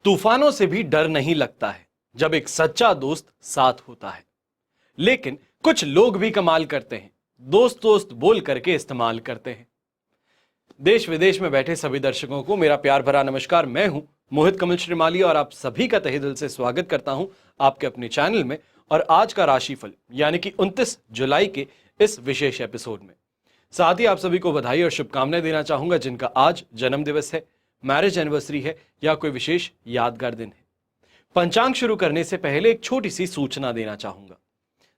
तूफानों से भी डर नहीं लगता है जब एक सच्चा दोस्त साथ होता है। लेकिन कुछ लोग भी कमाल करते हैं, दोस्त दोस्त बोल करके इस्तेमाल करते हैं। देश विदेश में बैठे सभी दर्शकों को मेरा प्यार भरा नमस्कार। मैं हूं मोहित कमल श्रीमाली और आप सभी का तहे दिल से स्वागत करता हूं आपके अपने चैनल में और आज का राशिफल यानी कि 29 जुलाई के इस विशेष एपिसोड में। साथ ही आप सभी को बधाई और शुभकामनाएं देना चाहूंगा जिनका आज जन्म दिवस है, मैरिज एनिवर्सरी है या कोई विशेष यादगार दिन है। पंचांग शुरू करने से पहले एक छोटी सी सूचना देना चाहूंगा।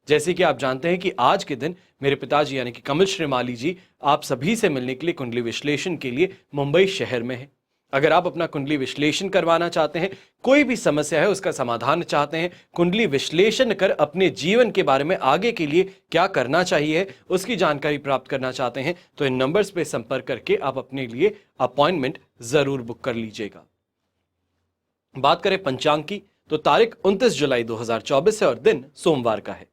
जैसे कि आप जानते हैं कि आज के दिन मेरे पिताजी यानी कि कमल श्रीमाली जी आप सभी से मिलने के लिए कुंडली विश्लेषण के लिए मुंबई शहर में हैं। अगर आप अपना कुंडली विश्लेषण करवाना चाहते हैं, कोई भी समस्या है उसका समाधान चाहते हैं, कुंडली विश्लेषण कर अपने जीवन के बारे में आगे के लिए क्या करना चाहिए उसकी जानकारी प्राप्त करना चाहते हैं, तो इन नंबर्स पे संपर्क करके आप अपने लिए अपॉइंटमेंट जरूर बुक कर लीजिएगा। बात करें पंचांग की तो तारीख 29 जुलाई 2024 है और दिन सोमवार का है।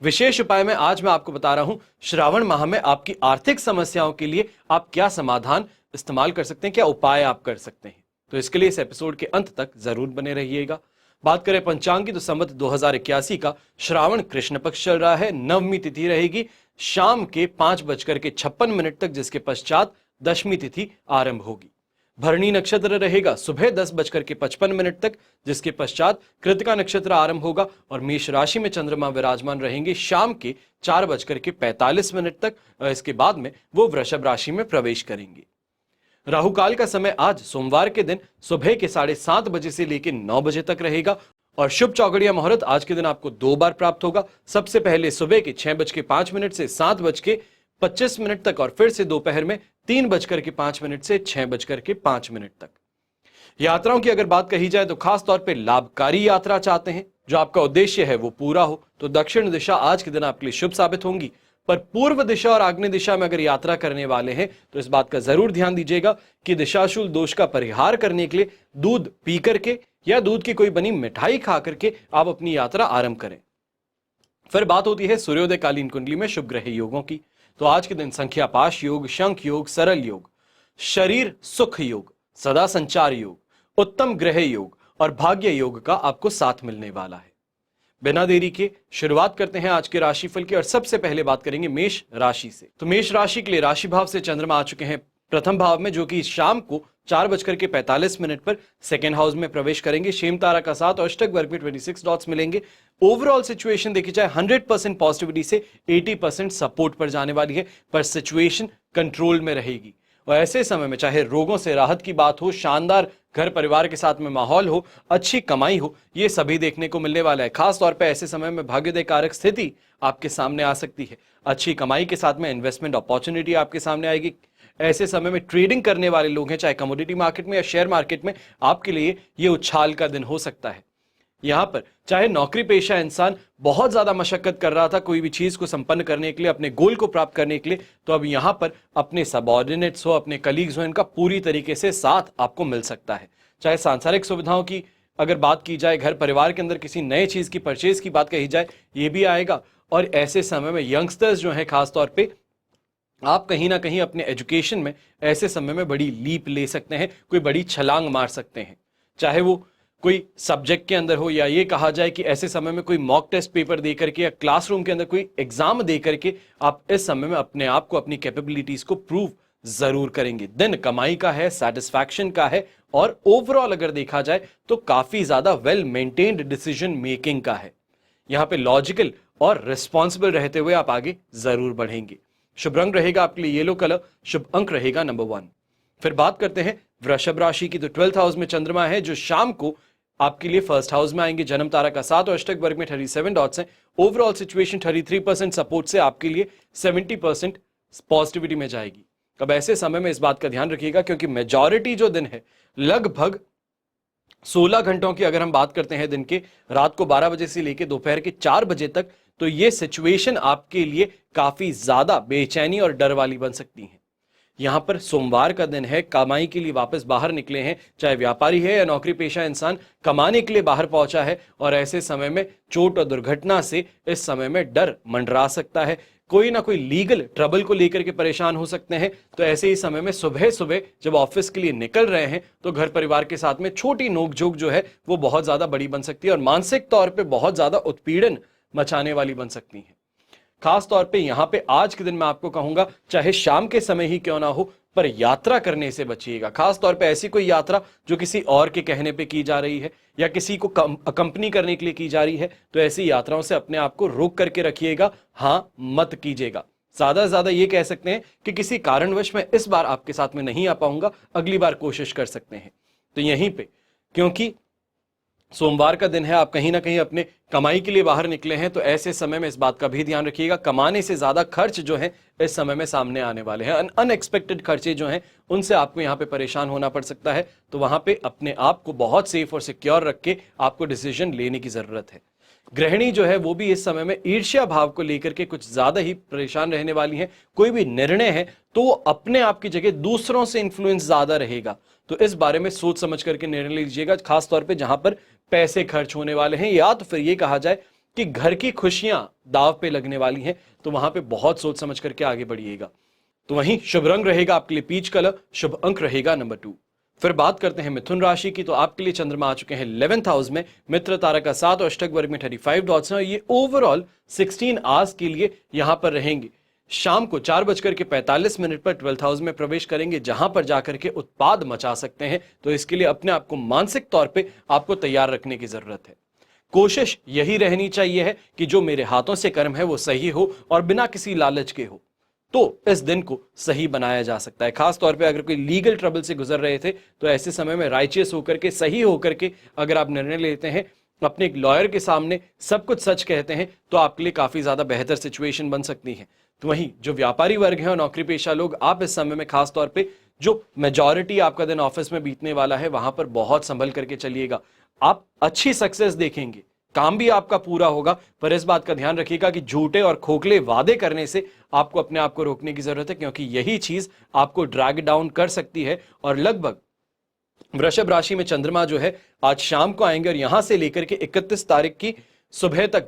विशेष उपाय में आज मैं आपको बता रहा हूं श्रावण माह में आपकी आर्थिक समस्याओं के लिए आप क्या समाधान इस्तेमाल कर सकते हैं, क्या उपाय आप कर सकते हैं। तो इसके लिए इस एपिसोड के अंत तक जरूर बने रहिएगा। बात करें पंचांग की तो संवत 2081 का श्रावण कृष्ण पक्ष चल रहा है। नवमी तिथि रहेगी शाम के 5:56 तक, जिसके पश्चात दशमी तिथि आरंभ होगी। भरणी नक्षत्र रहेगा सुबह 10:55 तक, जिसके पश्चात कृतिका नक्षत्र आरंभ होगा और मेष राशि में चंद्रमा विराजमान रहेंगे शाम के 4:45 तक। इसके बाद में वो वृषभ राशि में प्रवेश करेंगे। राहु काल का समय आज सोमवार के दिन सुबह के 7:30 बजे से लेकर 9 बजे तक रहेगा और शुभ चौगड़िया मुहूर्त आज के दिन आपको 2 बार प्राप्त होगा। सबसे पहले सुबह के 6:05 से 7:25 तक और फिर से दोपहर में 3:05 से 6:05 तक। यात्राओं की अगर बात कही जाए तो खास तौर पे लाभकारी यात्रा चाहते हैं, जो आपका उद्देश्य है वो पूरा हो, तो दक्षिण दिशा आज के दिन आपके लिए शुभ साबित होंगी। पर पूर्व दिशा और आग्नेय दिशा में अगर यात्रा करने वाले हैं तो इस बात का जरूर ध्यान दीजिएगा कि दिशाशूल दोष का परिहार करने के लिए दूध पी करके या दूध की कोई बनी मिठाई खा करके आप अपनी यात्रा आरंभ करें। फिर बात होती है सूर्योदय कालीन कुंडली में शुभ ग्रह योगों की। तो आज के दिन संख्या पाश योग, शंख योग, सरल योग, शरीर सुख योग, सदा संचार योग, उत्तम ग्रह योग और भाग्य योग का आपको साथ मिलने वाला है। बिना देरी के शुरुआत करते हैं आज के राशिफल की और सबसे पहले बात करेंगे मेष राशि से। तो मेष राशि के लिए राशि भाव से चंद्रमा आ चुके हैं प्रथम भाव में, जो कि शाम को 4:45 पर सेकेंड हाउस में प्रवेश करेंगे। शेम तारा का साथ और अष्टक वर्ग में 26 डॉट्स मिलेंगे। ओवरऑल सिचुएशन देखी जाए 100% पॉजिटिविटी से 80% सपोर्ट पर जाने वाली है, पर सिचुएशन कंट्रोल में रहेगी। और ऐसे समय में चाहे रोगों से राहत की बात हो, शानदार घर परिवार के साथ में माहौल हो, अच्छी कमाई हो, ये सभी देखने को मिलने वाला है। खास तौर पे ऐसे समय में भाग्योदय कारक स्थिति आपके सामने आ सकती है। अच्छी कमाई के साथ में इन्वेस्टमेंट अपॉर्चुनिटी आपके सामने आएगी। ऐसे समय में ट्रेडिंग करने वाले लोग हैं, चाहे कमोडिटी मार्केट में या शेयर मार्केट में, आपके लिए ये उछाल का दिन हो सकता है। यहां पर चाहे नौकरी पेशा इंसान बहुत ज्यादा मशक्कत कर रहा था कोई भी चीज को संपन्न करने के लिए, अपने गोल को प्राप्त करने के लिए, तो अब यहां पर अपने सबऑर्डिनेट्स हो, अपने कलीग्स हो, इनका पूरी तरीके से साथ आपको मिल सकता है। चाहे सांसारिक सुविधाओं की अगर बात की जाए, घर परिवार के अंदर किसी नए चीज की परचेज की बात कही जाए, ये भी आएगा। और ऐसे समय में यंगस्टर्स जो है खासतौर पर आप कहीं ना कहीं अपने एजुकेशन में ऐसे समय में बड़ी लीप ले सकते हैं, कोई बड़ी छलांग मार सकते हैं। चाहे वो कोई सब्जेक्ट के अंदर हो या ये कहा जाए कि ऐसे समय में कोई मॉक टेस्ट पेपर दे करके या क्लासरूम के अंदर कोई एग्जाम दे करके आप इस समय में अपने आप को, अपनी कैपेबिलिटीज को प्रूव जरूर करेंगे। दिन कमाई का है, सेटिस्फैक्शन का है और ओवरऑल अगर देखा जाए तो काफी ज्यादा वेल मेंटेन्ड डिसीजन मेकिंग का है। यहां पे लॉजिकल और रिस्पॉन्सिबल रहते हुए आप आगे जरूर बढ़ेंगे। शुभ रंग रहेगा आपके लिए येलो कलर, शुभ अंक रहेगा नंबर 1। फिर बात करते हैं वृषभ राशि की। तो 12th हाउस में चंद्रमा है, जो शाम को आपके लिए फर्स्ट हाउस में आएंगे। जन्म तारा का 7 और अष्टक वर्ग में 37 डॉट्स हैं। ओवरऑल सिचुएशन 33% सपोर्ट से आपके लिए 70% पॉजिटिविटी में जाएगी। अब ऐसे समय में इस बात का ध्यान रखिएगा क्योंकि मेजॉरिटी जो दिन है लगभग 16 घंटों की अगर हम बात करते हैं दिन के, रात को 12 बजे से लेकर दोपहर के 4 बजे तक, तो ये सिचुएशन आपके लिए काफी ज्यादा बेचैनी और डर वाली बन सकती है। यहां पर सोमवार का दिन है, कमाई के लिए वापस बाहर निकले हैं, चाहे व्यापारी है या नौकरी पेशा इंसान कमाने के लिए बाहर पहुंचा है और ऐसे समय में चोट और दुर्घटना से इस समय में डर मंडरा सकता है। कोई ना कोई लीगल ट्रबल को लेकर के परेशान हो सकते हैं। तो ऐसे ही समय में सुबह सुबह जब ऑफिस के लिए निकल रहे हैं तो घर परिवार के साथ में छोटी नोकझोंक जो है वो बहुत ज्यादा बड़ी बन सकती है और मानसिक तौर पे बहुत ज्यादा उत्पीड़न मचाने वाली बन सकती है। खास तौर पे यहां पे आज के दिन मैं आपको कहूंगा, चाहे शाम के समय ही क्यों ना हो, पर यात्रा करने से बचिएगा। खास तौर पे ऐसी कोई यात्रा जो किसी और के कहने पे की जा रही है या किसी को अकंपनी करने के लिए की जा रही है, तो ऐसी यात्राओं से अपने आप को रोक करके रखिएगा, हां मत कीजिएगा। ज्यादा से ज्यादा ये कह सकते हैं कि किसी कारणवश मैं इस बार आपके साथ में नहीं आ पाऊंगा, अगली बार कोशिश कर सकते हैं। तो यहीं पे क्योंकि सोमवार का दिन है, आप कहीं ना कहीं अपने कमाई के लिए बाहर निकले हैं, तो ऐसे समय में इस बात का भी ध्यान रखिएगा, कमाने से ज्यादा खर्च जो है इस समय में सामने आने वाले हैं। अनएक्सपेक्टेड खर्चे जो हैं उनसे आपको यहां पे परेशान होना पड़ सकता है। तो वहां पे अपने आप को बहुत सेफ और सिक्योर रख के आपको डिसीजन लेने की जरूरत है। गृहिणी जो है वो भी इस समय में ईर्ष्या भाव को लेकर के कुछ ज्यादा ही परेशान रहने वाली हैं। कोई भी निर्णय है तो वो अपने आप की जगह दूसरों से इंफ्लुएंस ज्यादा रहेगा, तो इस बारे में सोच समझ करके निर्णय लीजिएगा, खास तौर पे जहां पर पैसे खर्च होने वाले हैं या तो फिर ये कहा जाए कि घर की खुशियां दाव पे लगने वाली हैं, तो वहां पे बहुत सोच समझ करके आगे बढ़िएगा। तो वहीं शुभ रंग रहेगा आपके लिए पीच कलर, शुभ अंक रहेगा नंबर 2। फिर बात करते हैं मिथुन राशि की, तो आपके लिए चंद्रमा आ चुके हैं 11th हाउस में, मित्र तारा का 7 और अष्टक वर्ग में 35 डॉट्स हैं और ये ओवरऑल 16 आवर्स के लिए यहां पर रहेंगे। शाम को 4:45 पर 12th हाउस में प्रवेश करेंगे, जहां पर जाकर के उत्पाद मचा सकते हैं। तो इसके लिए अपने आप को मानसिक तौर पे आपको तैयार रखने की जरूरत है। कोशिश यही रहनी चाहिए है कि जो मेरे हाथों से कर्म है वो सही हो और बिना किसी लालच के हो, तो इस दिन को सही बनाया जा सकता है। खास तौर पे अगर कोई लीगल ट्रबल से गुजर रहे थे तो ऐसे समय में राइचियस होकर के, सही होकर के अगर आप निर्णय लेते हैं, अपने एक लॉयर के सामने सब कुछ सच कहते हैं, तो आपके लिए काफी ज्यादा बेहतर सिचुएशन बन सकती है। तो वहीं जो व्यापारी वर्ग है और नौकरी पेशा लोग, आप इस समय में खास तौर पे जो मेजॉरिटी आपका दिन ऑफिस में बीतने वाला है वहां पर बहुत संभल करके चलिएगा। आप अच्छी सक्सेस देखेंगे, काम भी आपका पूरा होगा, पर इस बात का ध्यान रखिएगा कि झूठे और खोखले वादे करने से आपको अपने आप को रोकने की जरूरत है, क्योंकि यही चीज आपको ड्रैग डाउन कर सकती है। और लगभग वृषभ राशि में चंद्रमा जो है आज शाम को आएंगे और यहां से लेकर के 31 तारीख की सुबह तक,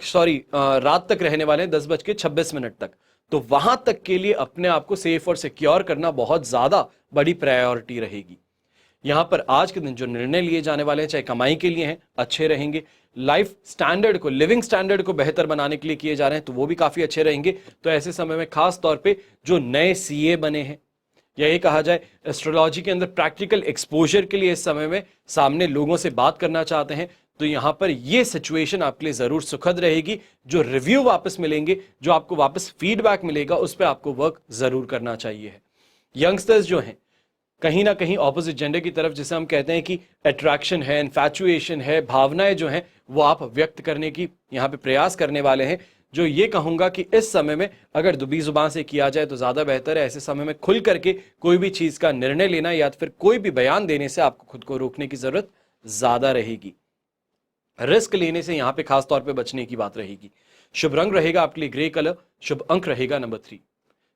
रात तक रहने वाले हैं 10:26 तक। तो वहां तक के लिए अपने आप को सेफ और सिक्योर करना बहुत ज्यादा बड़ी प्रायोरिटी रहेगी। यहां पर आज के दिन जो निर्णय लिए जाने वाले हैं, चाहे कमाई के लिए हैं, अच्छे रहेंगे। लाइफ स्टैंडर्ड को, लिविंग स्टैंडर्ड को बेहतर बनाने के लिए किए जा रहे हैं, तो वो भी काफी अच्छे रहेंगे। तो ऐसे समय में खास तौर पे जो नए सीए बने हैं, या ये कहा जाए एस्ट्रोलॉजी के अंदर प्रैक्टिकल एक्सपोजर के लिए इस समय में सामने लोगों से बात करना चाहते हैं, तो यहां पर ये सिचुएशन आपके लिए जरूर सुखद रहेगी। जो रिव्यू वापस मिलेंगे, जो आपको वापस फीडबैक मिलेगा, उस पर आपको वर्क जरूर करना चाहिए। यंगस्टर्स जो हैं कहीं ना कहीं ऑपोजिट जेंडर की तरफ, जिसे हम कहते हैं कि अट्रैक्शन है, इन्फैचुएशन है, भावनाएं जो हैं वो आप व्यक्त करने की यहां पे प्रयास करने वाले हैं। जो ये कहूंगा कि इस समय में अगर दुबी जुबान से किया जाए तो ज्यादा बेहतर है। ऐसे समय में खुल करके कोई भी चीज का निर्णय लेना या फिर कोई भी बयान देने से आपको खुद को रोकने की जरूरत ज्यादा रहेगी। रिस्क लेने से यहां पे खास तौर पे बचने की बात रहेगी। शुभ रंग रहेगा आपके लिए ग्रे कलर, शुभ अंक रहेगा नंबर 3।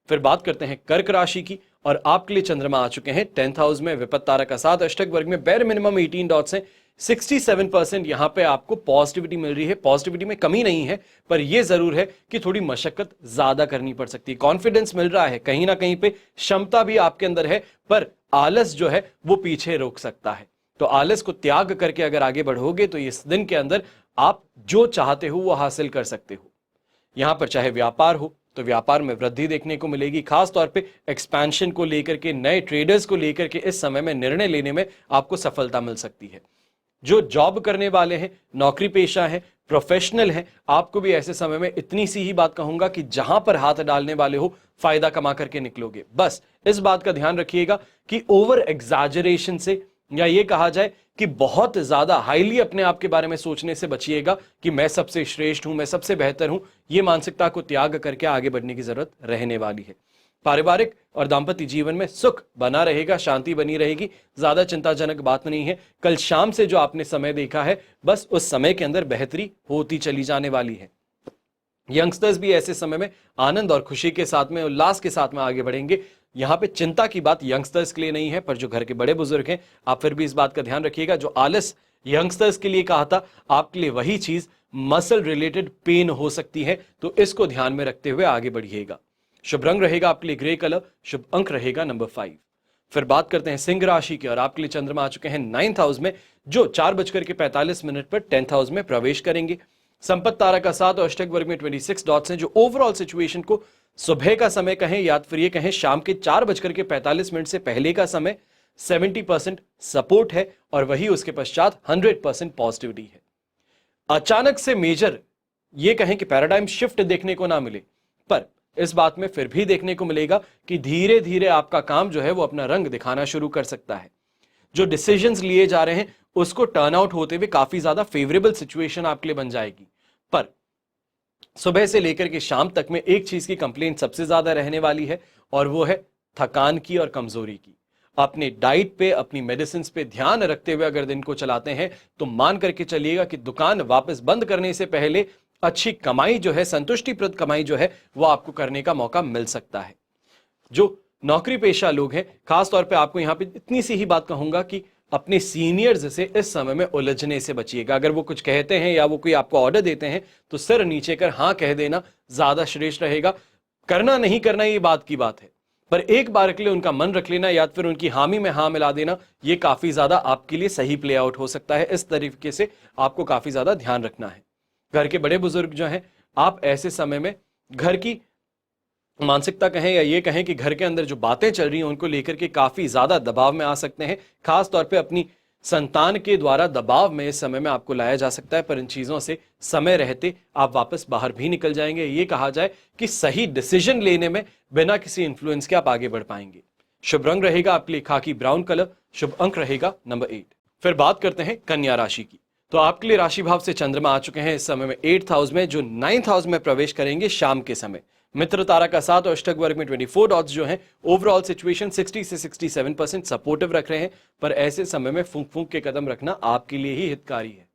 फिर बात करते हैं कर्क राशि की, और आपके लिए चंद्रमा आ चुके हैं 10th हाउस में, विपत्त तारा का 7 अष्टक वर्ग में, बेर मिनिमम 18 डॉट्स हैं। 67% यहां पे आपको पॉजिटिविटी मिल रही है। पॉजिटिविटी में कमी नहीं है, पर यह जरूर है कि थोड़ी मशक्कत ज्यादा करनी पड़ सकती है। कॉन्फिडेंस मिल रहा है, कहीं ना कहीं पे क्षमता भी आपके अंदर है, पर आलस जो है वो पीछे रोक सकता है। तो आलस को त्याग करके अगर आगे बढ़ोगे तो इस दिन के अंदर आप जो चाहते हो वो हासिल कर सकते हो। यहां पर चाहे व्यापार हो तो व्यापार में वृद्धि देखने को मिलेगी। खास तौर पे एक्सपेंशन को लेकर के, नए ट्रेडर्स को लेकर के इस समय में निर्णय लेने में आपको सफलता मिल सकती है। जो जॉब करने वाले हैं, नौकरी पेशा हैं, प्रोफेशनल हैं, आपको भी ऐसे समय में इतनी सी ही बात कहूंगा कि जहां पर हाथ डालने वाले हो फायदा कमा करके निकलोगे। बस इस बात का ध्यान रखिएगा कि ओवर एग्जैजरेशन से, या ये कहा जाए कि बहुत ज्यादा हाईली अपने आप के बारे में सोचने से बचिएगा कि मैं सबसे श्रेष्ठ हूं, मैं सबसे बेहतर हूं। ये मानसिकता को त्याग करके आगे बढ़ने की जरूरत रहने वाली है। पारिवारिक और दाम्पत्य जीवन में सुख बना रहेगा, शांति बनी रहेगी, ज्यादा चिंताजनक बात नहीं है। कल शाम से जो आपने समय देखा है, बस उस समय के अंदर बेहतरी होती चली जाने वाली है। यंगस्टर्स भी ऐसे समय में आनंद और खुशी के साथ में, उल्लास के साथ में आगे बढ़ेंगे। यहां पे चिंता की बात यंगस्टर्स के लिए नहीं है, पर जो घर के बड़े बुजुर्ग हैं, आप फिर भी इस बात का ध्यान रखिएगा। जो आलस यंगस्टर्स के लिए कहा था, आपके लिए वही चीज मसल रिलेटेड पेन हो सकती है, तो इसको ध्यान में रखते हुए आगे बढ़िएगा। शुभ रंग रहेगा आपके लिए ग्रे कलर, शुभ अंक रहेगा नंबर 5। फिर बात करते हैं सिंह राशि की, और आपके लिए चंद्रमा आ चुके हैं 9th हाउस में, जो 4:45 पर 10th हाउस में प्रवेश करेंगे। संपत्ति तारा का साथ और अष्टक वर्ग में 26 डॉट्स हैं, जो ओवरऑल सिचुएशन को सुबह का समय कहें या फिर ये कहें शाम के 4:45 से पहले का समय 70% सपोर्ट है, और वही उसके पश्चात 100% पॉजिटिविटी है। अचानक से मेजर ये कहें कि पैराडाइम शिफ्ट देखने को ना मिले, पर इस बात में फिर भी देखने को मिलेगा कि धीरे धीरे आपका काम जो है वो अपना रंग दिखाना शुरू कर सकता है। जो डिसीजंस लिए जा रहे हैं उसको टर्न आउट होते हुए काफी ज्यादा फेवरेबल सिचुएशन आपके लिए बन जाएगी। पर सुबह से लेकर के शाम तक में एक चीज की कंप्लेंट सबसे ज्यादा रहने वाली है, और वो है थकान की और कमजोरी की। अपनी डाइट पे, अपनी मेडिसिन पे ध्यान रखते हुए अगर दिन को चलाते हैं तो मान करके चलिएगा कि दुकान वापस बंद करने से पहले अच्छी कमाई जो है, संतुष्टिप्रद कमाई जो है, वो आपको करने का मौका मिल सकता है। जो नौकरी पेशा लोग हैं, खासतौर पे आपको यहां पे इतनी सी ही बात कहूंगा कि अपने सीनियर्स से इस समय में उलझने से बचिएगा। अगर वो कुछ कहते हैं या वो कोई आपको ऑर्डर देते हैं तो सिर नीचे कर हाँ कह देना ज्यादा श्रेष्ठ रहेगा। करना नहीं करना ये बात की बात है, पर एक बार के लिए उनका मन रख लेना या फिर उनकी हामी में हाँ मिला देना, ये काफी ज्यादा आपके लिए सही प्ले आउट हो सकता है। इस तरीके से आपको काफी ज्यादा ध्यान रखना है। घर के बड़े बुजुर्ग जो हैं, आप ऐसे समय में घर की मानसिकता कहें या ये कहें कि घर के अंदर जो बातें चल रही हैं उनको लेकर के काफी ज्यादा दबाव में आ सकते हैं। खास तौर पे अपनी संतान के द्वारा दबाव में इस समय में आपको लाया जा सकता है, पर इन चीजों से समय रहते आप वापस बाहर भी निकल जाएंगे। ये कहा जाए कि सही डिसीजन लेने में बिना किसी इंफ्लुएंस के आप आगे बढ़ पाएंगे। शुभ रंग रहेगा आपके लिए खाकी ब्राउन कलर, शुभ अंक रहेगा नंबर 8। फिर बात करते हैं कन्या राशि की, तो आपके लिए राशि भाव से चंद्रमा आ चुके हैं इस समय में 8th हाउस में, जो 9th हाउस में प्रवेश करेंगे शाम के समय। मित्र तारा का साथ और अष्टक वर्ग में 24 डॉट्स जो हैं, ओवरऑल सिचुएशन 60 से 67% सपोर्टिव रख रहे हैं, पर ऐसे समय में फूंक फूंक के कदम रखना आपके लिए ही हितकारी है।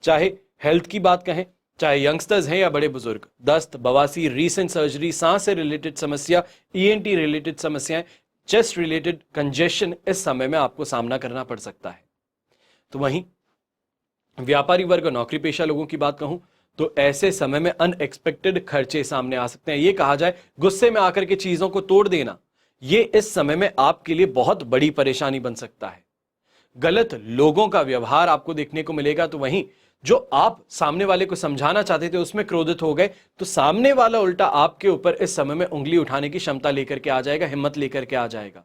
चाहे हेल्थ की बात कहें, चाहे यंगस्टर्स हैं या बड़े बुजुर्ग, दस्त, बवासीर, रीसेंट सर्जरी, सांस से रिलेटेड समस्या, ईएनटी रिलेटेड समस्याएं, चेस्ट रिलेटेड कंजेशन, इस समय में आपको सामना करना पड़ सकता है। तो वहीं व्यापारी वर्ग और नौकरी पेशा लोगों की बात कहूं तो ऐसे समय में अनएक्सपेक्टेड खर्चे सामने आ सकते हैं। ये कहा जाए गुस्से में आकर के चीजों को तोड़ देना, ये इस समय में आपके लिए बहुत बड़ी परेशानी बन सकता है। गलत लोगों का व्यवहार आपको देखने को मिलेगा, तो वहीं जो आप सामने वाले को समझाना चाहते थे उसमें क्रोधित हो गए, तो सामने वाला उल्टा आपके ऊपर इस समय में उंगली उठाने की क्षमता लेकर के आ जाएगा, हिम्मत लेकर के आ जाएगा।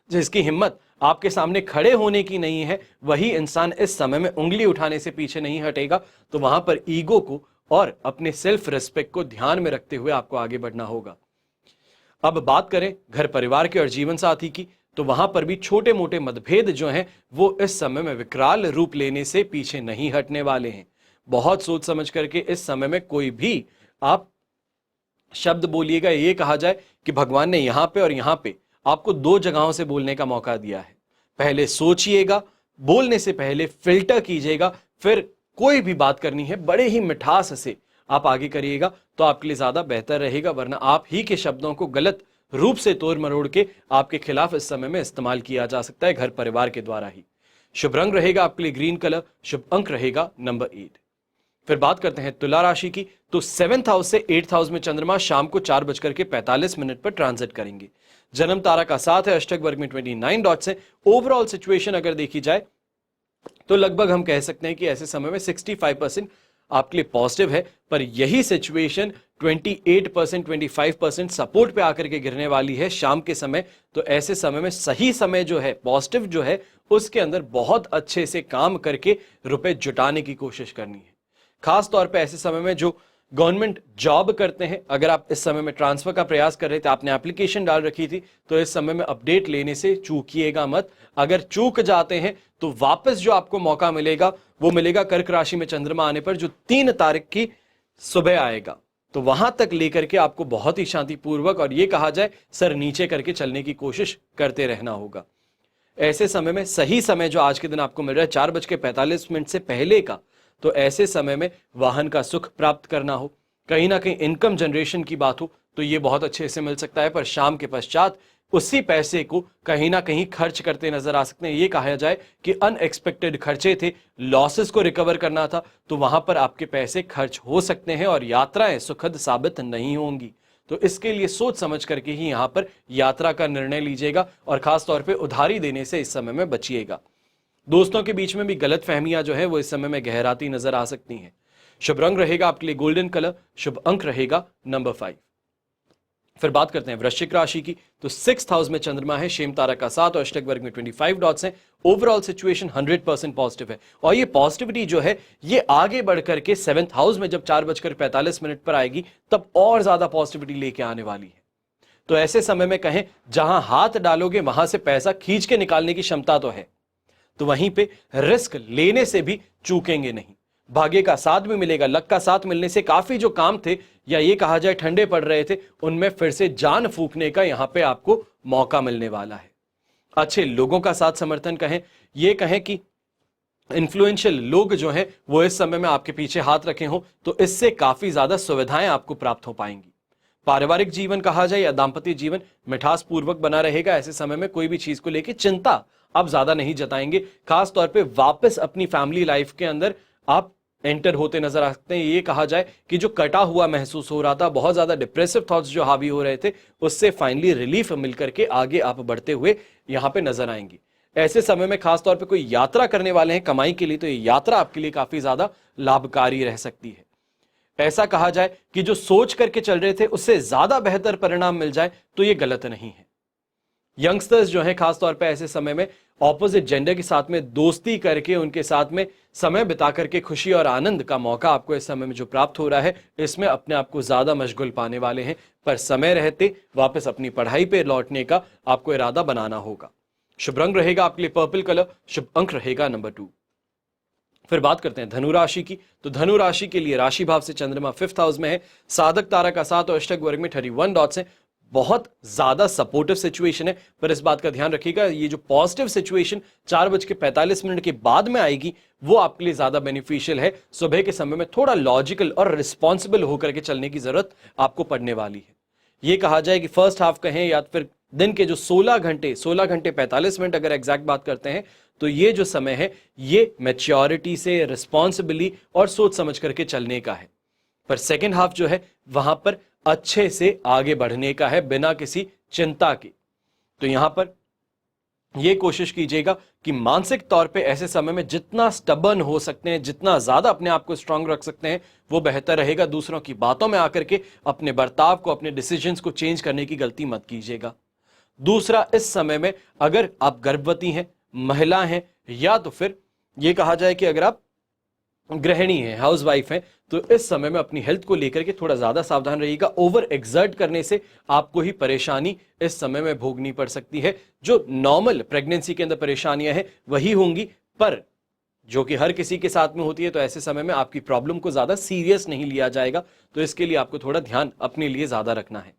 जिसकी हिम्मत आपके सामने खड़े होने की नहीं है, वही इंसान इस समय में उंगली उठाने से पीछे नहीं हटेगा। तो वहां पर ईगो को और अपने सेल्फ रिस्पेक्ट को ध्यान में रखते हुए आपको आगे बढ़ना होगा। अब बात करें घर परिवार के और जीवन साथी की, तो वहां पर भी छोटे मोटे मतभेद जो हैं वो इस समय में विकराल रूप लेने से पीछे नहीं हटने वाले हैं। बहुत सोच समझ करके इस समय में कोई भी आप शब्द बोलिएगा। ये कहा जाए कि भगवान ने यहां पे और यहां पे आपको 2 जगहों से बोलने का मौका दिया है। पहले सोचिएगा, बोलने से पहले फिल्टर कीजिएगा, फिर कोई भी बात करनी है बड़े ही मिठास से आप आगे करिएगा, तो आपके लिए ज्यादा बेहतर रहेगा। वरना आप ही के शब्दों को गलत रूप से तोड़ मरोड़ के आपके खिलाफ इस समय में इस्तेमाल किया जा सकता है, घर परिवार के द्वारा ही। शुभ रंग रहेगा आपके लिए ग्रीन कलर, शुभ अंक रहेगा नंबर 8। फिर बात करते हैं तुला राशि की, तो 7th हाउस से 8th हाउस में चंद्रमा शाम को 4:45 पर ट्रांजिट करेंगे। जन्म तारा का साथ है, अष्टक वर्ग में 29 डॉट्स है। ओवरऑल सिचुएशन अगर देखी जाए तो लगभग हम कह सकते हैं कि ऐसे समय में 65% आपके लिए पॉजिटिव है, पर यही सिचुएशन 28%, 25% सपोर्ट पे आकर के गिरने वाली है शाम के समय। तो ऐसे समय में सही समय जो है, पॉजिटिव जो है, उसके अंदर बहुत अच्छे से काम करके रुपए जुटाने की कोशिश करनी है। खास तौर पे ऐसे समय में जो गवर्नमेंट जॉब करते हैं, अगर आप इस समय में ट्रांसफर का प्रयास कर रहे थे, आपने एप्लीकेशन डाल रखी थी, तो इस समय में अपडेट लेने से चूकिएगा मत। अगर चूक जाते हैं तो वापस जो आपको मौका मिलेगा वो मिलेगा कर्क राशि में चंद्रमा आने पर, जो 3 तारीख की सुबह आएगा। तो वहां तक लेकर के आपको बहुत ही शांतिपूर्वक और ये कहा जाए सर नीचे करके चलने की कोशिश करते रहना होगा। ऐसे समय में सही समय जो आज के दिन आपको मिल रहा है 4:45 से पहले का, तो ऐसे समय में वाहन का सुख प्राप्त करना हो, कहीं ना कहीं इनकम जनरेशन की बात हो, तो ये बहुत अच्छे से मिल सकता है। पर शाम के पश्चात उसी पैसे को कहीं ना कहीं खर्च करते नजर आ सकते हैं। ये कहा जाए कि अनएक्सपेक्टेड खर्चे थे, लॉसेस को रिकवर करना था, तो वहां पर आपके पैसे खर्च हो सकते हैं और यात्राएं सुखद साबित नहीं होंगी। तो इसके लिए सोच समझ करके ही यहां पर यात्रा का निर्णय लीजिएगा और खास तौर पे उधारी देने से इस समय में बचिएगा। दोस्तों के बीच में भी गलत फहमियां जो है वो इस समय में गहराती नजर आ सकती हैं। शुभ रंग रहेगा आपके लिए गोल्डन कलर, शुभ अंक रहेगा नंबर 5। फिर बात करते हैं वृश्चिक राशि की। तो 6th हाउस में चंद्रमा है, शेम तारा का 7 और अष्टक वर्ग में 25 डॉट्स हैं। ओवरऑल सिचुएशन 100% पॉजिटिव है और ये पॉजिटिविटी जो है ये आगे बढ़कर के 7th हाउस में जब 4:45 पर आएगी तब और ज्यादा पॉजिटिविटी लेके आने वाली है। तो ऐसे समय में कहें जहां हाथ डालोगे वहां से पैसा खींच के निकालने की क्षमता तो है, तो वहीं पे रिस्क लेने से भी चूकेंगे नहीं। भाग्य का साथ भी मिलेगा, लक का साथ मिलने से काफी जो काम थे या ये कहा जाए ठंडे पड़ रहे थे उनमें फिर से जान फूंकने का यहां पे आपको मौका मिलने वाला है। अच्छे लोगों का साथ समर्थन कहें, ये कहें कि इन्फ्लुएंशियल लोग जो हैं वो इस समय में आपके पीछे हाथ रखे हों तो इससे काफी ज्यादा सुविधाएं आपको प्राप्त हो पाएंगी। पारिवारिक जीवन कहा जाए या दाम्पत्य जीवन मिठास पूर्वक बना रहेगा। ऐसे समय में कोई भी चीज को लेकर चिंता आप ज्यादा नहीं जताएंगे। खास तौर पे वापस अपनी फैमिली लाइफ के अंदर आप एंटर होते नजर आ सकते हैं। ये कहा जाए कि जो कटा हुआ महसूस हो रहा था, बहुत ज्यादा डिप्रेसिव थॉट्स जो हावी हो रहे थे, उससे फाइनली रिलीफ मिलकर के आगे आप बढ़ते हुए यहां पे नजर आएंगे। ऐसे समय में खास तौर पे कोई यात्रा करने वाले हैं कमाई के लिए, तो ये यात्रा आपके लिए काफी ज्यादा लाभकारी रह सकती है। ऐसा कहा जाए कि जो सोच करके चल रहे थे उससे ज्यादा बेहतर परिणाम मिल जाए तो ये गलत नहीं है। यंगस्टर्स जो है खास तौर पे ऐसे समय में ऑपोजिट जेंडर के साथ में दोस्ती करके उनके साथ में समय बिता करके खुशी और आनंद का मौका आपको इस समय में जो प्राप्त हो रहा है, इसमें अपने आप को ज्यादा मशगूल पाने वाले हैं। पर समय रहते वापस अपनी पढ़ाई पे लौटने का आपको इरादा बनाना होगा। शुभ रंग रहेगा आपके लिए पर्पल कलर, शुभ अंक रहेगा नंबर 2। फिर बात करते हैं धनु राशि की। तो धनु राशि के लिए राशि भाव से चंद्रमा 5th हाउस में है, साधक तारा का 7 और अष्टक वर्ग में 31 डॉट्स हैं। बहुत ज्यादा सपोर्टिव सिचुएशन है, पर इस बात का ध्यान रखिएगा ये जो पॉजिटिव सिचुएशन 4:45 के बाद में आएगी वो आपके लिए ज्यादा बेनिफिशियल है। सुबह के समय में थोड़ा लॉजिकल और रिस्पॉन्सिबल होकर के चलने की जरूरत आपको पड़ने वाली है। ये कहा जाए कि फर्स्ट हाफ कहें या फिर दिन के जो 16 घंटे 45 मिनट अगर एग्जैक्ट बात करते हैं तो ये जो समय है ये मैच्योरिटी से, रिस्पॉन्सिबली और सोच समझ करके चलने का है। पर सेकेंड हाफ जो है वहां पर अच्छे से आगे बढ़ने का है बिना किसी चिंता के। तो यहां पर यह कोशिश कीजिएगा कि मानसिक तौर पे ऐसे समय में जितना स्टबर्न हो सकते हैं, जितना ज्यादा अपने आप को स्ट्रांग रख सकते हैं वो बेहतर रहेगा। दूसरों की बातों में आकर के अपने बर्ताव को, अपने डिसीजंस को चेंज करने की गलती मत कीजिएगा। दूसरा, इस समय में अगर आप गर्भवती हैं, महिला हैं या तो फिर यह कहा जाए कि अगर आप गृहिणी है, हाउस वाइफ है, तो इस समय में अपनी हेल्थ को लेकर के थोड़ा ज्यादा सावधान रहिएगा। ओवर एक्सर्ट करने से आपको ही परेशानी इस समय में भोगनी पड़ सकती है। जो नॉर्मल प्रेगनेंसी के अंदर परेशानियां हैं वही होंगी, पर जो कि हर किसी के साथ में होती है, तो ऐसे समय में आपकी प्रॉब्लम को ज्यादा सीरियस नहीं लिया जाएगा। तो इसके लिए आपको थोड़ा ध्यान अपने लिए ज्यादा रखना है।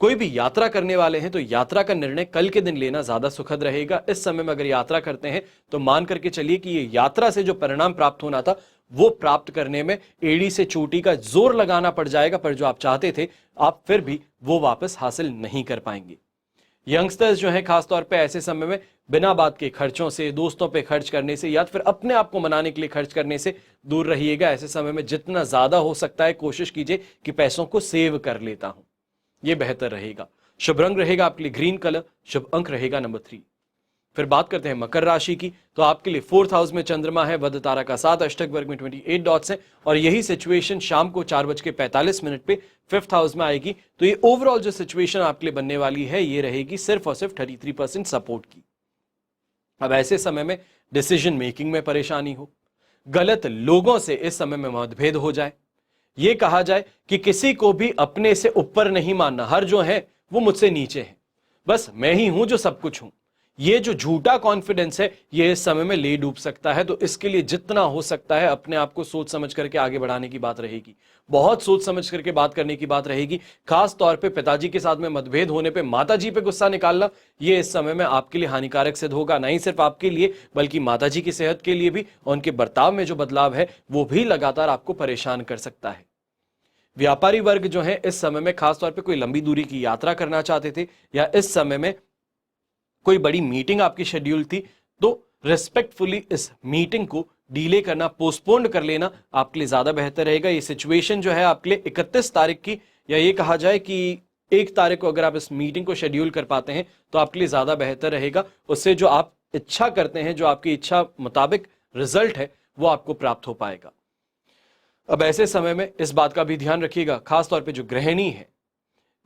कोई भी यात्रा करने वाले हैं तो यात्रा का निर्णय कल के दिन लेना ज्यादा सुखद रहेगा। इस समय में अगर यात्रा करते हैं तो मान करके चलिए कि ये यात्रा से जो परिणाम प्राप्त होना था वो प्राप्त करने में एड़ी से चोटी का जोर लगाना पड़ जाएगा, पर जो आप चाहते थे आप फिर भी वो वापस हासिल नहीं कर पाएंगे। यंगस्टर्स जो है खासतौर पे ऐसे समय में बिना बात के खर्चों से, दोस्तों पे खर्च करने से या फिर अपने आप को मनाने के लिए खर्च करने से दूर रहिएगा। ऐसे समय में जितना ज्यादा हो सकता है कोशिश कीजिए कि पैसों को सेव कर लेता हूं, ये बेहतर रहेगा। शुभ रंग रहेगा आपके लिए ग्रीन कलर, शुभ अंक रहेगा नंबर 3। फिर बात करते हैं मकर राशि की। तो आपके लिए 4th हाउस में चंद्रमा है, वध तारा का 7, अष्टक वर्ग में 28 डॉट्स है और यही सिचुएशन शाम को 4:45 पे 5th हाउस में आएगी। तो ये ओवरऑल जो सिचुएशन आपके लिए बनने वाली है ये रहेगी सिर्फ और सिर्फ 33% सपोर्ट की। अब ऐसे समय में डिसीजन मेकिंग में परेशानी हो, गलत लोगों से इस समय में मतभेद हो जाए, ये कहा जाए कि किसी को भी अपने से ऊपर नहीं मानना, हर जो है वो मुझसे नीचे है, बस मैं ही हूं जो सब कुछ हूं, ये जो झूठा कॉन्फिडेंस है ये इस समय में ले डूब सकता है। तो इसके लिए जितना हो सकता है अपने आप को सोच समझ करके आगे बढ़ाने की बात रहेगी, बहुत सोच समझ करके बात करने की बात रहेगी। खास तौर पे पिताजी के साथ में मतभेद होने पे माताजी पे गुस्सा निकालना ये इस समय में आपके लिए हानिकारक सिद्ध होगा। नहीं सिर्फ आपके लिए बल्कि माताजी की सेहत के लिए भी, और उनके बर्ताव में जो बदलाव है वो भी लगातार आपको परेशान कर सकता है। व्यापारी वर्ग जो है इस समय में खासतौर पे कोई लंबी दूरी की यात्रा करना चाहते थे या इस समय में कोई बड़ी मीटिंग आपकी शेड्यूल थी, तो रिस्पेक्टफुली इस मीटिंग को डिले करना, पोस्टपोन कर लेना आपके लिए ज्यादा बेहतर रहेगा। ये सिचुएशन जो है आपके लिए 31 तारीख की, या ये कहा जाए कि 1 तारीख को अगर आप इस मीटिंग को शेड्यूल कर पाते हैं तो आपके लिए ज्यादा बेहतर रहेगा। उससे जो आप इच्छा करते हैं, जो आपकी इच्छा मुताबिक रिजल्ट है, वो आपको प्राप्त हो पाएगा। अब ऐसे समय में इस बात का भी ध्यान रखिएगा, खासतौर पे जो गृहिणी है,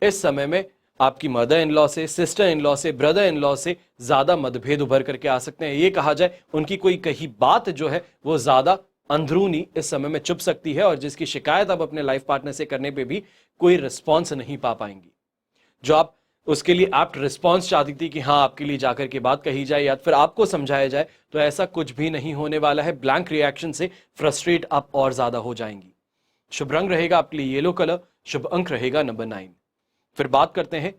इस समय में आपकी मदर इन लॉ से, सिस्टर इन लॉ से, ब्रदर इन लॉ से ज्यादा मतभेद उभर करके आ सकते हैं। ये कहा जाए उनकी कोई कही बात जो है वो ज्यादा अंदरूनी इस समय में चुभ सकती है, और जिसकी शिकायत आप अपने लाइफ पार्टनर से करने पे भी कोई रिस्पॉन्स नहीं पा पाएंगी। जो आप उसके लिए एप्ट रिस्पॉन्स चाहती थी कि हाँ आपके लिए जाकर के बात कही जाए या फिर आपको समझाया जाए, तो ऐसा कुछ भी नहीं होने वाला है। ब्लैंक रिएक्शन से फ्रस्ट्रेट आप और ज्यादा हो जाएंगी। शुभ रंग रहेगा आपके लिए येलो कलर, शुभ अंक रहेगा नंबर 9। फिर बात करते हैं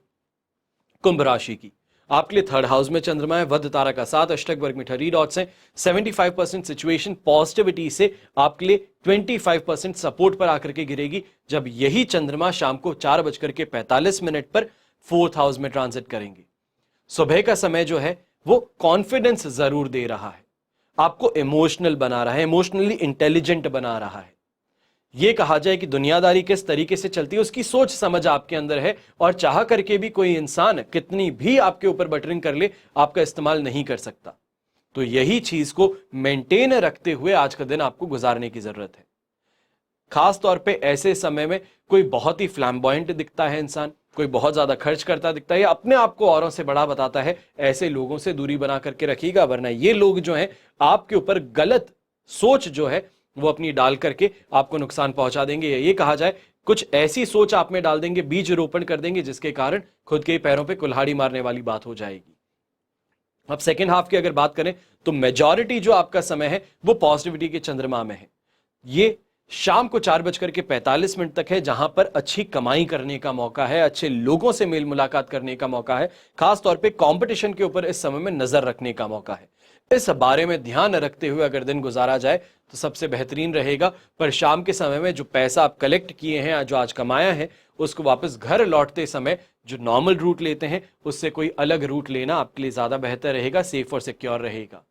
कुंभ राशि की। आपके लिए 3rd हाउस में चंद्रमा है, वध तारा का साथ, अष्टक वर्ग में 30 डॉट्स हैं। 75% सिचुएशन पॉजिटिविटी से आपके लिए 25% सपोर्ट पर आकर के गिरेगी, जब यही चंद्रमा शाम को 4:45 पर 4th हाउस में ट्रांजिट करेंगे। सुबह का समय जो है वो कॉन्फिडेंस जरूर दे रहा है, आपको इमोशनल बना रहा है, इमोशनली इंटेलिजेंट बना रहा है। यह कहा जाए कि दुनियादारी किस तरीके से चलती है उसकी सोच समझ आपके अंदर है, और चाह करके भी कोई इंसान कितनी भी आपके ऊपर बटरिंग कर ले, आपका इस्तेमाल नहीं कर सकता। तो यही चीज को मेंटेन रखते हुए आज का दिन आपको गुजारने की जरूरत है। खास तौर पे ऐसे समय में कोई बहुत ही फ्लैम्बॉयंट दिखता है इंसान, कोई बहुत ज्यादा खर्च करता दिखता है या अपने आप को औरों से बड़ा बताता है, ऐसे लोगों से दूरी बना करके रखिएगा, वरना ये लोग जो हैं आपके ऊपर गलत सोच जो है वो अपनी डाल करके आपको नुकसान पहुंचा देंगे। ये कहा जाए कुछ ऐसी सोच आप में डाल देंगे, बीज रोपण कर देंगे, जिसके कारण खुद के पैरों पे कुल्हाड़ी मारने वाली बात हो जाएगी। अब सेकेंड हाफ की अगर बात करें तो मेजॉरिटी जो आपका समय है वो पॉजिटिविटी के चंद्रमा में है। ये शाम को 4:45 तक है, जहां पर अच्छी कमाई करने का मौका है, अच्छे लोगों से मेल मुलाकात करने का मौका है, खास तौर पे कंपटीशन के ऊपर इस समय में नजर रखने का मौका है। इस बारे में ध्यान रखते हुए अगर दिन गुजारा जाए तो सबसे बेहतरीन रहेगा। पर शाम के समय में जो पैसा आप कलेक्ट किए हैं, जो आज कमाया है, उसको वापस घर लौटते समय जो नॉर्मल रूट लेते हैं उससे कोई अलग रूट लेना आपके लिए ज्यादा बेहतर रहेगा, सेफ और सिक्योर रहेगा।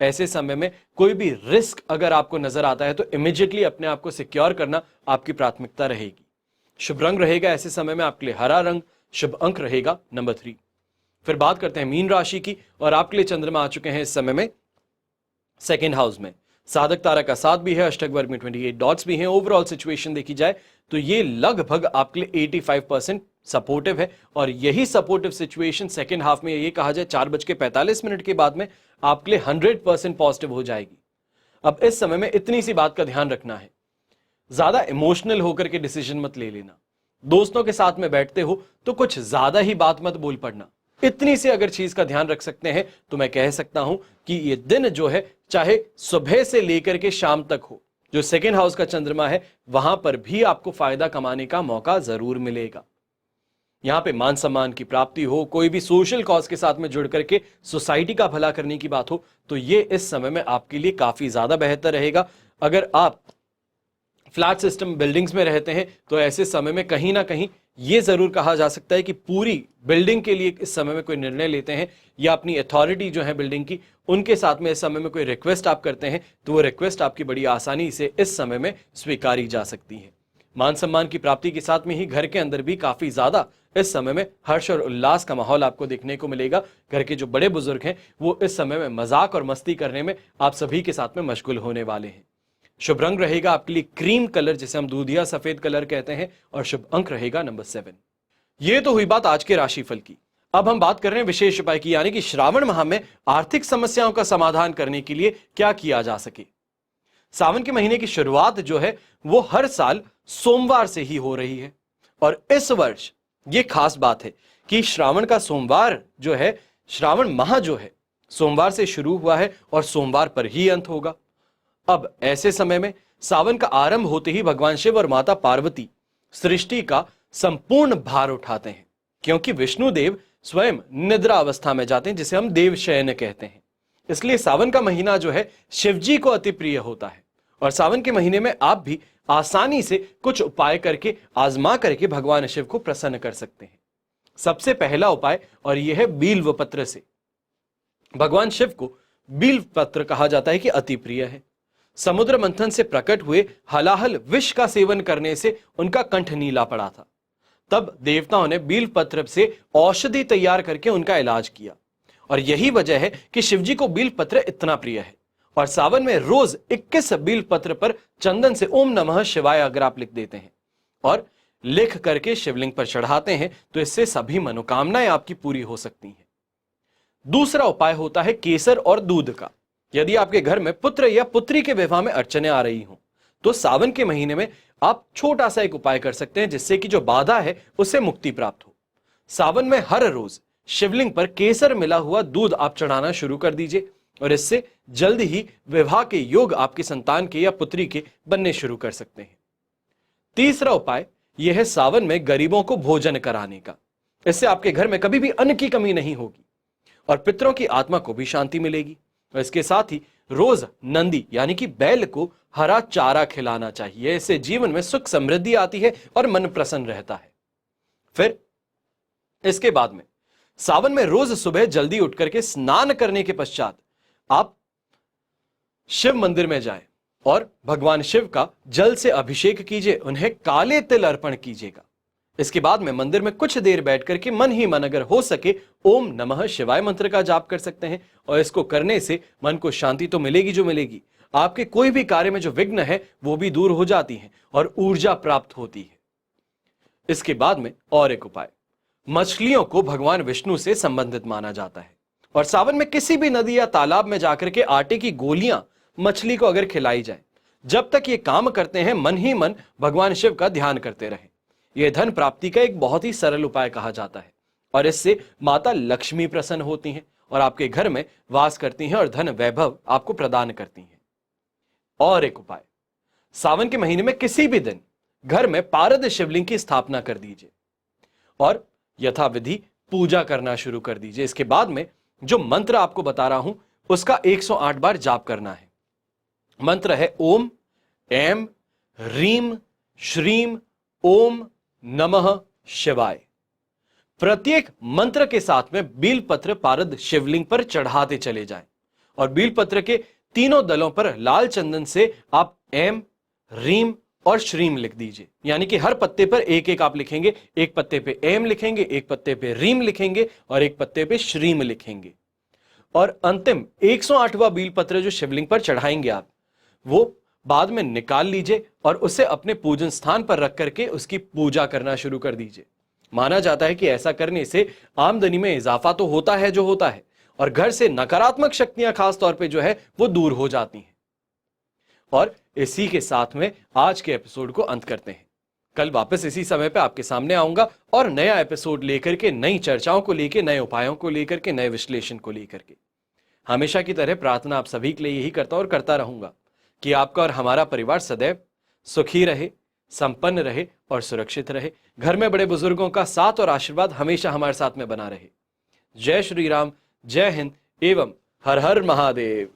ऐसे समय में कोई भी रिस्क अगर आपको नजर आता है तो इमीडिएटली अपने आप को सिक्योर करना आपकी प्राथमिकता रहेगी। शुभ रंग रहेगा ऐसे समय में आपके लिए हरा रंग, शुभ अंक रहेगा नंबर 3। फिर बात करते हैं मीन राशि की, और आपके लिए चंद्रमा आ चुके हैं इस समय में 2nd हाउस में। साधक तारा का साथ भी है, अष्टक वर्ग में 28 डॉट्स भी हैं। ओवरऑल सिचुएशन देखी जाए तो ये लगभग आपके लिए 85% सपोर्टिव है, और यही सपोर्टिव सिचुएशन सेकेंड हाफ में ये कहा जाए 4:45 के बाद में आपके लिए 100% पॉजिटिव हो जाएगी। अब इस समय में इतनी सी बात का ध्यान रखना है, ज्यादा इमोशनल होकर के डिसीजन मत ले लेना। दोस्तों के साथ में बैठते हो तो कुछ ज्यादा ही बात मत बोल पड़ना। इतनी सी अगर चीज का ध्यान रख सकते हैं तो मैं कह सकता हूं कि ये दिन जो है चाहे सुबह से लेकर के शाम तक हो, जो 2nd हाउस का चंद्रमा है वहां पर भी आपको फायदा कमाने का मौका जरूर मिलेगा। यहां पे मान सम्मान की प्राप्ति हो, कोई भी सोशल कॉज के साथ में जुड़ करके सोसाइटी का भला करने की बात हो, तो ये इस समय में आपके लिए काफी ज्यादा बेहतर रहेगा। अगर आप फ्लैट सिस्टम बिल्डिंग्स में रहते हैं तो ऐसे समय में कहीं ना कहीं ये जरूर कहा जा सकता है कि पूरी बिल्डिंग के लिए इस समय में कोई निर्णय लेते हैं या अपनी अथॉरिटी जो है बिल्डिंग की, उनके साथ में इस समय में कोई रिक्वेस्ट आप करते हैं तो वो रिक्वेस्ट आपकी बड़ी आसानी से इस समय में स्वीकारी जा सकती है। मान सम्मान की प्राप्ति के साथ में ही घर के अंदर भी काफी ज्यादा इस समय में हर्ष और उल्लास का माहौल आपको देखने को मिलेगा। घर के जो बड़े बुजुर्ग हैं वो इस समय में मजाक और मस्ती करने में आप सभी के साथ में मशगूल होने वाले हैं। शुभ रंग रहेगा आपके लिए क्रीम कलर, जिसे हम दूधिया सफेद कलर कहते हैं, और शुभ अंक रहेगा नंबर 7। ये तो हुई बात आज के राशिफल की। अब हम बात कर रहे हैं विशेष उपाय की, यानी कि श्रावण माह में आर्थिक समस्याओं का समाधान करने के लिए क्या किया जा सके। सावन के महीने की शुरुआत जो है वो हर साल सोमवार से ही हो रही है, और इस वर्ष ये खास बात है कि श्रावण का सोमवार जो है, श्रावण माह जो है सोमवार से शुरू हुआ है और सोमवार पर ही अंत होगा। अब ऐसे समय में सावन का आरंभ होते ही भगवान शिव और माता पार्वती सृष्टि का संपूर्ण भार उठाते हैं, क्योंकि विष्णु देव स्वयं निद्रा अवस्था में जाते हैं, जिसे हम देवशयन कहते हैं। इसलिए सावन का महीना जो है शिव जी को अति प्रिय होता है, और सावन के महीने में आप भी आसानी से कुछ उपाय करके आजमा करके भगवान शिव को प्रसन्न कर सकते हैं। सबसे पहला उपाय, और यह है बील्व पत्र से। भगवान शिव को बील्व पत्र कहा जाता है कि अति प्रिय है। समुद्र मंथन से प्रकट हुए हलाहल विष का सेवन करने से उनका कंठ नीला पड़ा था। तब देवताओं ने बील्व पत्र से औषधि तैयार करके उनका इलाज किया, और यही वजह है कि शिवजी को बील्व पत्र इतना प्रिय है। और सावन में रोज 21 बील्व पत्र पर चंदन से ओम नमः शिवाय अगर आप लिख देते हैं और लिख करके शिवलिंग पर चढ़ाते हैं तो इससे सभी मनोकामनाएं आपकी पूरी हो सकती हैं। दूसरा उपाय होता है केसर और दूध का। यदि आपके घर में पुत्र या पुत्री के विवाह में अड़चने आ रही हों तो सावन के महीने में आप छोटा सा एक उपाय कर सकते हैं, जिससे कि जो बाधा है उससे मुक्ति प्राप्त हो। सावन में हर रोज शिवलिंग पर केसर मिला हुआ दूध आप चढ़ाना शुरू कर दीजिए, और इससे जल्द ही विवाह के योग आपकी संतान के या पुत्री के बनने शुरू कर सकते हैं। तीसरा उपाय यह है सावन में गरीबों को भोजन कराने का। इससे आपके घर में कभी भी अन्न की कमी नहीं होगी और पितरों की आत्मा को भी शांति मिलेगी। और इसके साथ ही रोज नंदी यानी कि बैल को हरा चारा खिलाना चाहिए। इससे जीवन में सुख समृद्धि आती है और मन प्रसन्न रहता है। फिर इसके बाद में सावन में रोज सुबह जल्दी उठ करके स्नान करने के पश्चात आप शिव मंदिर में जाएं और भगवान शिव का जल से अभिषेक कीजिए, उन्हें काले तिल अर्पण कीजिएगा। इसके बाद में मंदिर में कुछ देर बैठ करके मन ही मन अगर हो सके ओम नमः शिवाय मंत्र का जाप कर सकते हैं, और इसको करने से मन को शांति तो मिलेगी जो मिलेगी, आपके कोई भी कार्य में जो विघ्न है वो भी दूर हो जाती है और ऊर्जा प्राप्त होती है। इसके बाद में और एक उपाय, मछलियों को भगवान विष्णु से संबंधित माना जाता है, और सावन में किसी भी नदी या तालाब में जाकर के आटे की गोलियां मछली को अगर खिलाई जाए, जब तक ये काम करते हैं मन ही मन भगवान शिव का ध्यान करते रहें। यह धन प्राप्ति का एक बहुत ही सरल उपाय कहा जाता है, और इससे माता लक्ष्मी प्रसन्न होती हैं और आपके घर में वास करती हैं और धन वैभव आपको प्रदान करती हैं। और एक उपाय, सावन के महीने में किसी भी दिन घर में पारद शिवलिंग की स्थापना कर दीजिए और यथाविधि पूजा करना शुरू कर दीजिए। इसके बाद में जो मंत्र आपको बता रहा हूं उसका 108 बार जाप करना है। मंत्र है ओम ऐम ह्रीम श्रीम ओम नमः शिवाय। प्रत्येक मंत्र के साथ में बीलपत्र पारद शिवलिंग पर चढ़ाते चले जाएं, और बीलपत्र के तीनों दलों पर लाल चंदन से आप ऐम ह्रीम और श्रीम लिख दीजिए। यानी कि हर पत्ते पर एक एक आप लिखेंगे, एक पत्ते पे ऐम लिखेंगे, एक पत्ते पे ह्रीम लिखेंगे और एक पत्ते पे श्रीम लिखेंगे। और अंतिम 108वां बीलपत्र जो शिवलिंग पर चढ़ाएंगे आप, वो बाद में निकाल लीजिए और उसे अपने पूजन स्थान पर रख करके उसकी पूजा करना शुरू कर दीजिए। माना जाता है कि ऐसा करने से आमदनी में इजाफा तो होता है जो होता है, और घर से नकारात्मक शक्तियां खास तौर पे जो है वो दूर हो जाती हैं। और इसी के साथ में आज के एपिसोड को अंत करते हैं। कल वापस इसी समय पे आपके सामने आऊंगा और नया एपिसोड लेकर के, नई चर्चाओं को लेकर, नए उपायों को लेकर के, नए विश्लेषण को लेकर के। हमेशा की तरह प्रार्थना आप सभी के लिए यही करता और करता रहूंगा कि आपका और हमारा परिवार सदैव सुखी रहे, संपन्न रहे और सुरक्षित रहे। घर में बड़े बुजुर्गों का साथ और आशीर्वाद हमेशा हमारे साथ में बना रहे। जय श्री राम, जय हिंद एवं हर हर महादेव।